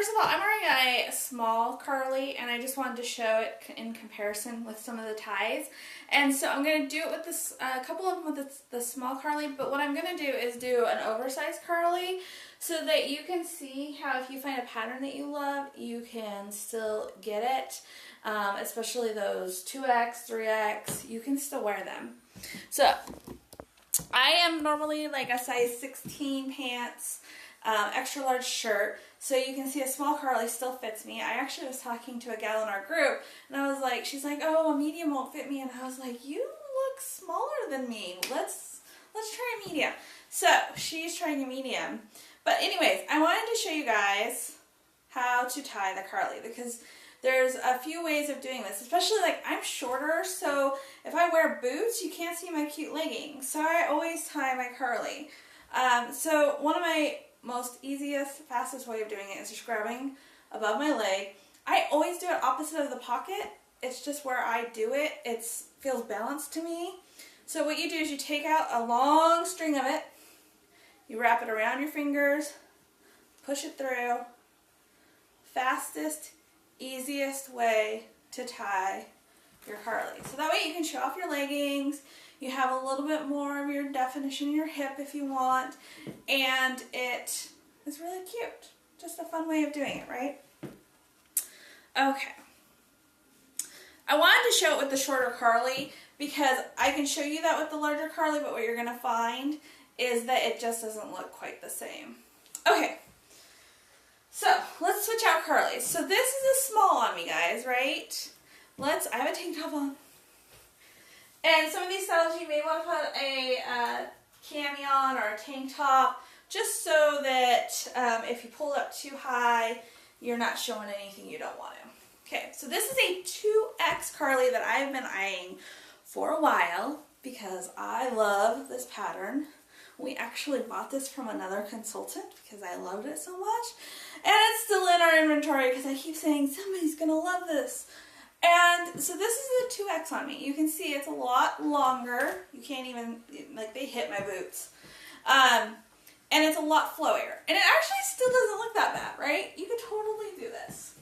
first of all, I'm wearing a small curly, and I just wanted to show it in comparison with some of the ties. And so I'm going to do it with this, a couple of them with the small curly, but what I'm going to do is do an oversized curly so that you can see how if you find a pattern that you love, you can still get it. Especially those 2X, 3X, you can still wear them. So I am normally like a size 16 pants, extra large shirt, so you can see a small curly still fits me. I actually was talking to a gal in our group, and I was like, she's like, oh, a medium won't fit me, and I was like, you look smaller than me. Let's try a medium. So she's trying a medium. But anyways, I wanted to show you guys how to tie the curly, because there's a few ways of doing this, especially like I'm shorter, so if I wear boots, you can't see my cute leggings. So I always tie my curly. So one of my most easiest, fastest way of doing it is just grabbing above my leg. I always do it opposite of the pocket. It's just where I do it. It feels balanced to me. So what you do is you take out a long string of it, you wrap it around your fingers, push it through. Fastest, easiest way to tie your curly. So that way you can show off your leggings, you have a little bit more of your definition in your hip if you want, and it is really cute. Just a fun way of doing it, right? Okay. I wanted to show it with the shorter curly because I can show you that with the larger curly, but what you're going to find is that it just doesn't look quite the same. Okay. So, let's switch out curlies. So this is a small on me, guys, right? I have a tank top on. And some of these styles you may want to put a cami on or a tank top, just so that if you pull it up too high, you're not showing anything you don't want to. Okay, so this is a 2X curly that I've been eyeing for a while because I love this pattern. We actually bought this from another consultant because I loved it so much. And it's still in our inventory because I keep saying somebody's going to love this. And so this is a 2X on me. You can see it's a lot longer. You can't even, like, they hit my boots. And it's a lot flowier. And it actually still doesn't look that bad, right? You could totally do this.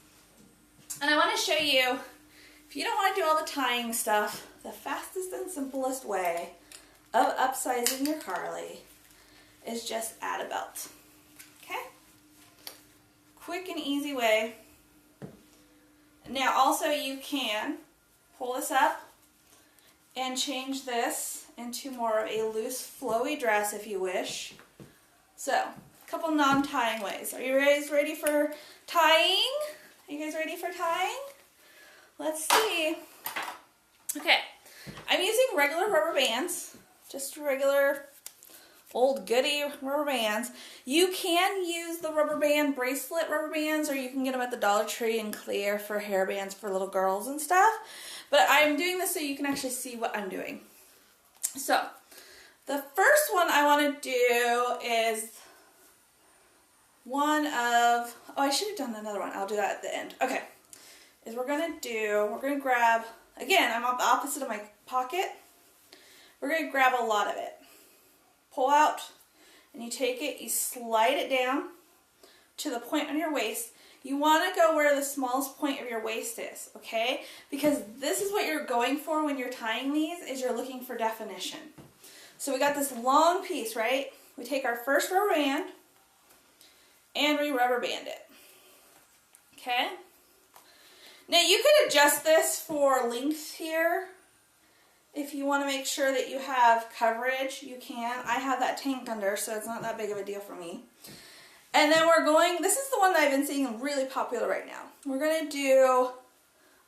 And I want to show you, if you don't want to do all the tying stuff, the fastest and simplest way of upsizing your curly is just add a belt. Okay? Quick and easy way. Now also you can pull this up and change this into more of a loose flowy dress if you wish. So, a couple non-tying ways. Are you guys ready for tying? Are you guys ready for tying? Let's see. Okay, I'm using regular rubber bands. Just regular old goody rubber bands. You can use the rubber band bracelet rubber bands, or you can get them at the Dollar Tree in clear for hair bands for little girls and stuff. But I'm doing this so you can actually see what I'm doing. So, the first one I want to do is one of, oh, I should have done another one. I'll do that at the end. Okay, we're going to grab, again, I'm on the opposite of my pocket. We're going to grab a lot of it. Pull out, and you take it, you slide it down to the point on your waist. You want to go where the smallest point of your waist is, okay? Because this is what you're going for when you're tying these, is you're looking for definition. So we got this long piece, right? We take our first rubber band, and we rubber band it, okay? Now you could adjust this for length here. If you want to make sure that you have coverage, you can. I have that tank under, so it's not that big of a deal for me. And then we're going, this is the one that I've been seeing really popular right now. We're going to do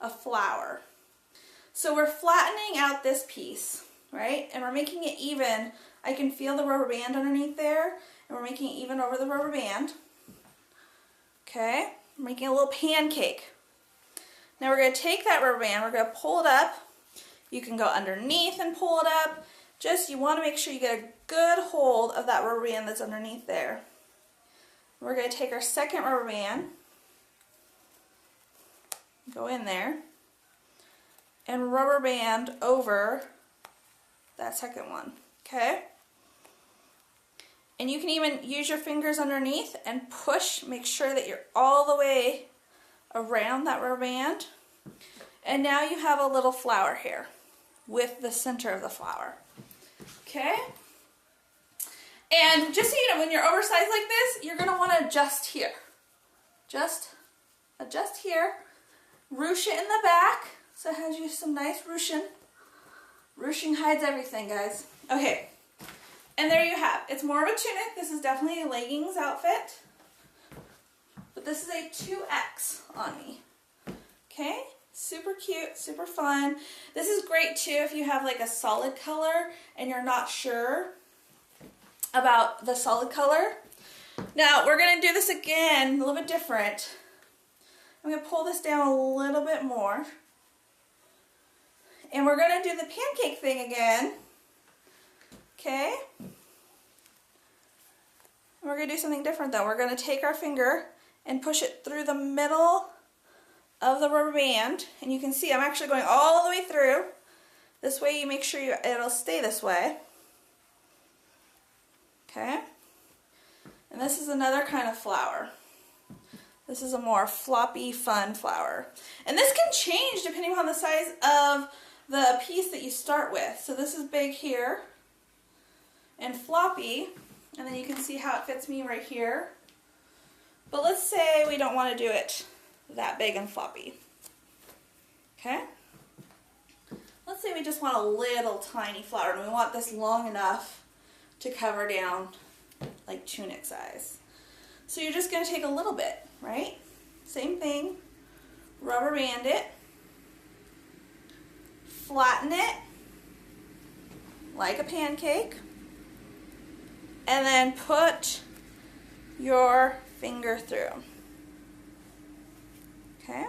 a flower. So we're flattening out this piece, right? And we're making it even. I can feel the rubber band underneath there, and we're making it even over the rubber band. Okay? We're making a little pancake. Now we're going to take that rubber band, we're going to pull it up. You can go underneath and pull it up. Just, you want to make sure you get a good hold of that rubber band that's underneath there. We're going to take our second rubber band, go in there, and rubber band over that second one, okay? And you can even use your fingers underneath and push, make sure that you're all the way around that rubber band. And now you have a little flower here with the center of the flower. Okay? And just so you know, when you're oversized like this, you're going to want to adjust here. Just adjust here. Ruche it in the back, so it has you some nice ruching. Ruching hides everything, guys. Okay, and there you have. It's more of a tunic. This is definitely a leggings outfit, but this is a 2X on me. Okay, super cute, super fun. This is great too if you have like a solid color and you're not sure about the solid color. Now we're gonna do this again, a little bit different. I'm gonna pull this down a little bit more. And we're gonna do the pancake thing again. Okay? And we're gonna do something different though. We're gonna take our finger and push it through the middle of the rubber band. And you can see I'm actually going all the way through. This way you make sure it'll stay this way. Okay? And this is another kind of flower. This is a more floppy, fun flower. And this can change depending on the size of the piece that you start with. So this is big here and floppy, and then you can see how it fits me right here. But let's say we don't want to do it that big and floppy. Okay? Let's say we just want a little tiny flower and we want this long enough to cover down like tunic size. So you're just going to take a little bit, right? Same thing. Rubber band it. Flatten it like a pancake. And then put your finger through. Okay?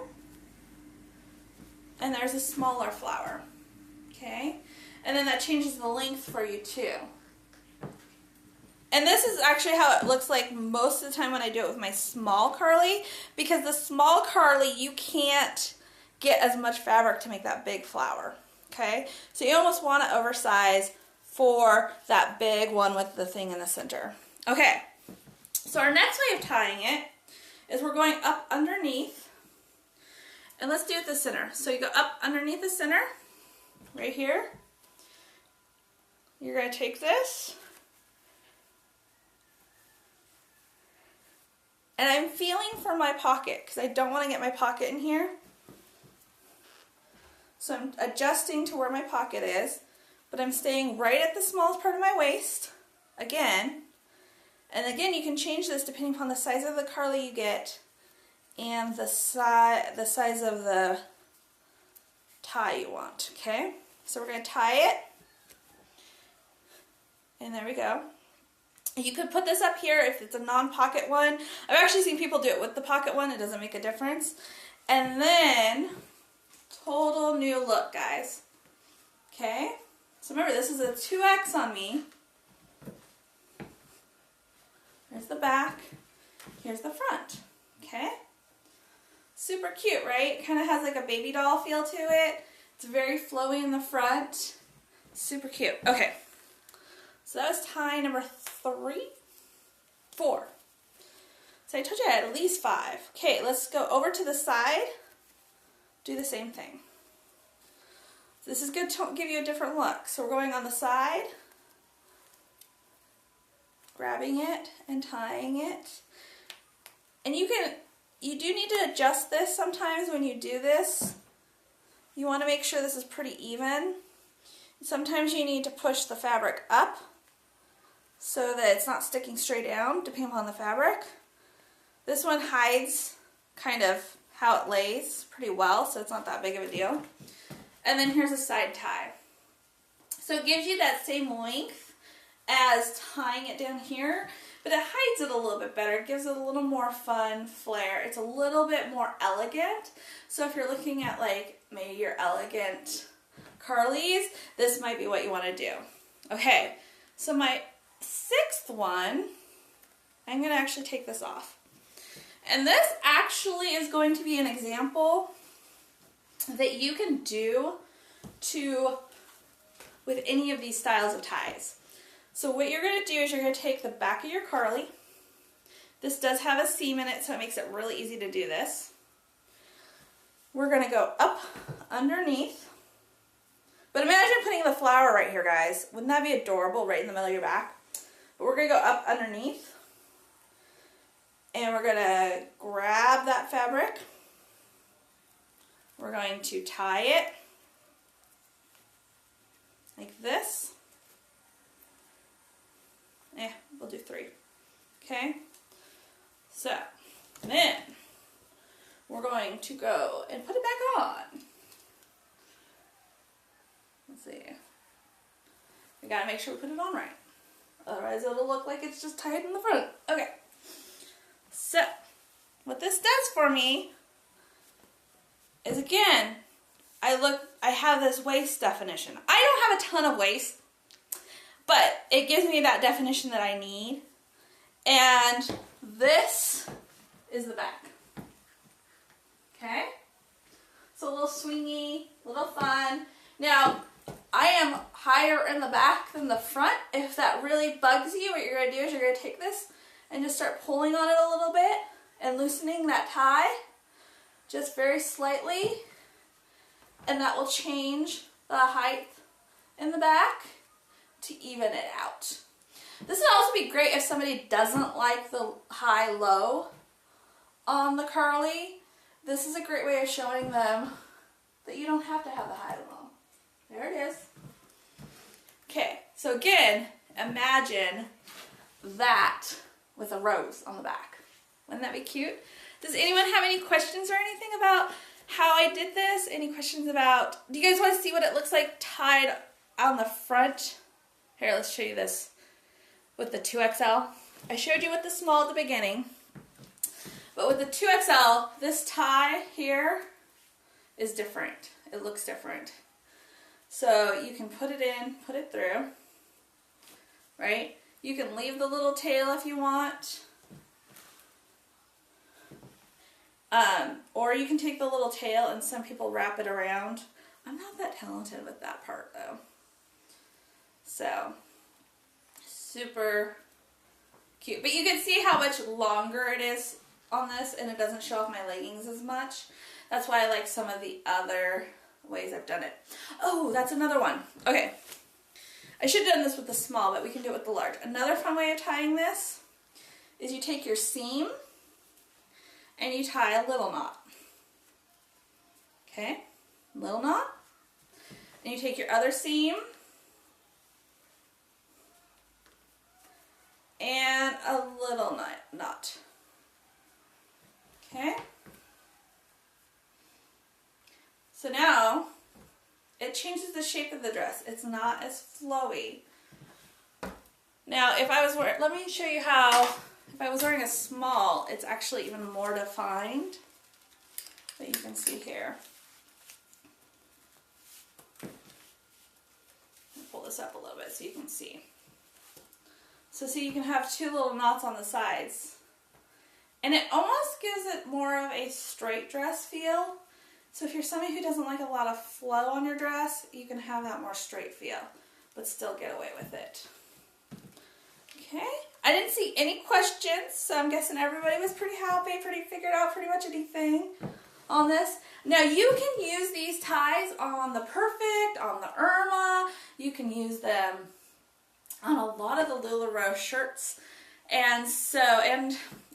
And there's a smaller flower. Okay? And then that changes the length for you too. And this is actually how it looks like most of the time when I do it with my small Carly, because the small Carly, you can't get as much fabric to make that big flower, okay? So you almost want to oversize for that big one with the thing in the center. Okay, so our next way of tying it is we're going up underneath, and let's do it the center. So you go up underneath the center, right here. You're going to take this, and I'm feeling for my pocket because I don't want to get my pocket in here. So I'm adjusting to where my pocket is, but I'm staying right at the smallest part of my waist, again. And again, you can change this depending upon the size of the Carly you get and the size of the tie you want, okay? So we're going to tie it, and there we go. You could put this up here if it's a non-pocket one. I've actually seen people do it with the pocket one. It doesn't make a difference. And then, total new look, guys. Okay? So remember, this is a 2X on me. Here's the back. Here's the front. Okay? Super cute, right? It kind of has like a baby doll feel to it. It's very flowy in the front. Super cute. Okay. So that was tie number 4. So I told you I had at least 5. Okay, let's go over to the side. Do the same thing. So this is going to give you a different look. So we're going on the side, grabbing it and tying it. And you do need to adjust this sometimes when you do this. You want to make sure this is pretty even. Sometimes you need to push the fabric up so that it's not sticking straight down, depending upon the fabric. This one hides kind of how it lays pretty well, so it's not that big of a deal. And then here's a side tie. So it gives you that same length as tying it down here, but it hides it a little bit better. It gives it a little more fun flair. It's a little bit more elegant. So if you're looking at like maybe your elegant Carlies, this might be what you want to do. Okay, so my 6th one, I'm going to actually take this off. And this actually is going to be an example that you can do with any of these styles of ties. So what you're going to do is you're going to take the back of your Carly. This does have a seam in it, so it makes it really easy to do this. We're going to go up underneath. But imagine putting the flower right here, guys. Wouldn't that be adorable, right in the middle of your back? But we're going to go up underneath. And we're going to grab that fabric. We're going to tie it like this. Yeah, we'll do 3. Okay? So, then we're going to go and put it back on. Let's see. We gotta make sure we put it on right. Otherwise it'll look like it's just tied in the front. Okay. So, what this does for me is, again, I have this waist definition. I don't have a ton of waist, but it gives me that definition that I need. And this is the back. Okay? So a little swingy, a little fun. Now, I am higher in the back than the front. If that really bugs you, what you're going to do is you're going to take this and just start pulling on it a little bit and loosening that tie just very slightly. And that will change the height in the back to even it out. This would also be great if somebody doesn't like the high-low on the Carly. This is a great way of showing them that you don't have to have the high-low. There it is. Okay, so again, imagine that with a rose on the back. Wouldn't that be cute? Does anyone have any questions or anything about how I did this? Any questions about, do you guys want to see what it looks like tied on the front? Here, let's show you this with the 2XL. I showed you with the small at the beginning, but with the 2XL, this tie here is different. It looks different. So you can put it in, put it through, right? You can leave the little tail if you want. Or you can take the little tail, and some people wrap it around. I'm not that talented with that part though. So, super cute. But you can see how much longer it is on this, and it doesn't show off my leggings as much. That's why I like some of the other ways I've done it. Oh, that's another one. Okay. I should have done this with the small, but we can do it with the large. Another fun way of tying this is you take your seam and you tie a little knot. Okay? Little knot. And you take your other seam and a little knot. Okay? So now it changes the shape of the dress. It's not as flowy. Now, if I was wearing, let me show you how, if I was wearing a small, it's actually even more defined that you can see here. Pull this up a little bit so you can see. So see, you can have 2 little knots on the sides. And it almost gives it more of a straight dress feel. So if you're somebody who doesn't like a lot of flow on your dress, you can have that more straight feel, but still get away with it. Okay, I didn't see any questions, so I'm guessing everybody was pretty happy, figured out pretty much anything on this. Now you can use these ties on the Perfect, on the Irma. You can use them on a lot of the LuLaRoe shirts, and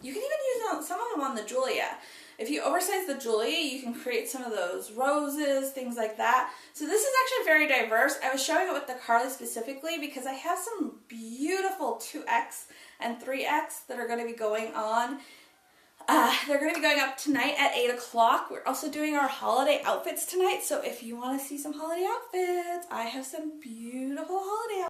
you can even use some of them on the Julia. If you oversize the Julia, you can create some of those roses, things like that. So this is actually very diverse. I was showing it with the Carly specifically because I have some beautiful 2X and 3X that are going to be going on. They're going to be going up tonight at 8 o'clock. We're also doing our holiday outfits tonight. So if you want to see some holiday outfits, I have some beautiful holiday outfits.